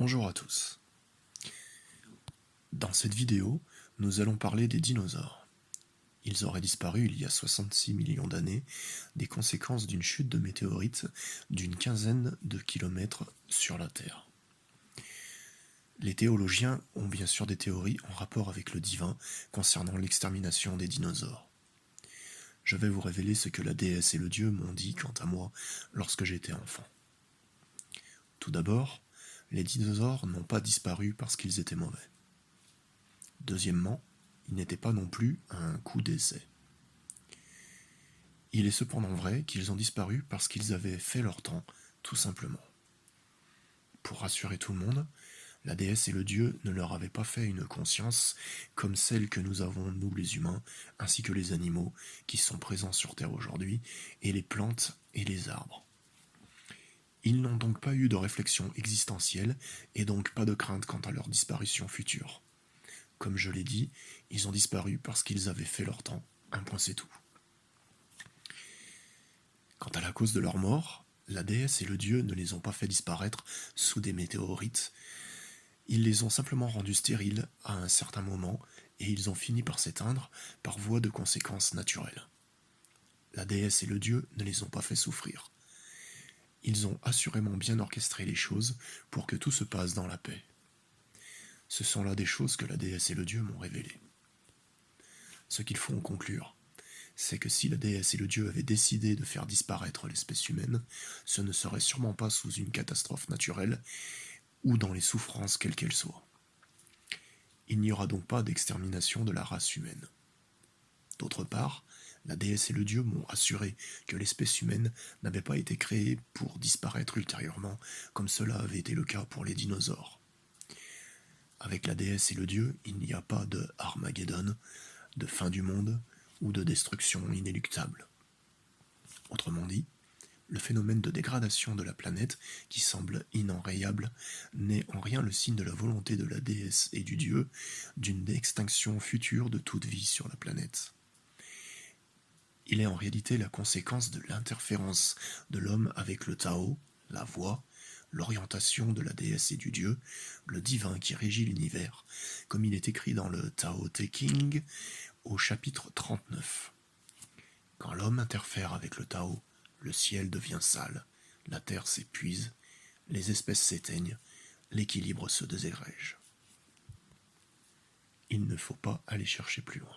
Bonjour à tous. Dans cette vidéo, nous allons parler des dinosaures. Ils auraient disparu il y a 66 millions d'années, des conséquences d'une chute de météorites d'une quinzaine de kilomètres sur la Terre. Les théologiens ont bien sûr des théories en rapport avec le divin concernant l'extermination des dinosaures. Je vais vous révéler ce que la déesse et le dieu m'ont dit quant à moi lorsque j'étais enfant. Tout d'abord, les dinosaures n'ont pas disparu parce qu'ils étaient mauvais. Deuxièmement, ils n'étaient pas non plus un coup d'essai. Il est cependant vrai qu'ils ont disparu parce qu'ils avaient fait leur temps, tout simplement. Pour rassurer tout le monde, la déesse et le dieu ne leur avaient pas fait une conscience comme celle que nous avons, nous les humains, ainsi que les animaux qui sont présents sur Terre aujourd'hui, et les plantes et les arbres. Ils n'ont donc pas eu de réflexion existentielle et donc pas de crainte quant à leur disparition future. Comme je l'ai dit, ils ont disparu parce qu'ils avaient fait leur temps, un point c'est tout. Quant à la cause de leur mort, la déesse et le dieu ne les ont pas fait disparaître sous des météorites, ils les ont simplement rendus stériles à un certain moment et ils ont fini par s'éteindre par voie de conséquences naturelles. La déesse et le dieu ne les ont pas fait souffrir. Ils ont assurément bien orchestré les choses pour que tout se passe dans la paix. Ce sont là des choses que la déesse et le dieu m'ont révélées. Ce qu'il faut en conclure, c'est que si la déesse et le dieu avaient décidé de faire disparaître l'espèce humaine, ce ne serait sûrement pas sous une catastrophe naturelle ou dans les souffrances quelles qu'elles soient. Il n'y aura donc pas d'extermination de la race humaine. D'autre part, la déesse et le dieu m'ont assuré que l'espèce humaine n'avait pas été créée pour disparaître ultérieurement, comme cela avait été le cas pour les dinosaures. Avec la déesse et le dieu, il n'y a pas de Armageddon, de fin du monde ou de destruction inéluctable. Autrement dit, le phénomène de dégradation de la planète, qui semble inenrayable, n'est en rien le signe de la volonté de la déesse et du dieu d'une extinction future de toute vie sur la planète. Il est en réalité la conséquence de l'interférence de l'homme avec le Tao, la voix, l'orientation de la déesse et du dieu, le divin qui régit l'univers, comme il est écrit dans le Tao Te Ching au chapitre 39. Quand l'homme interfère avec le Tao, le ciel devient sale, la terre s'épuise, les espèces s'éteignent, l'équilibre se désagrège. Il ne faut pas aller chercher plus loin.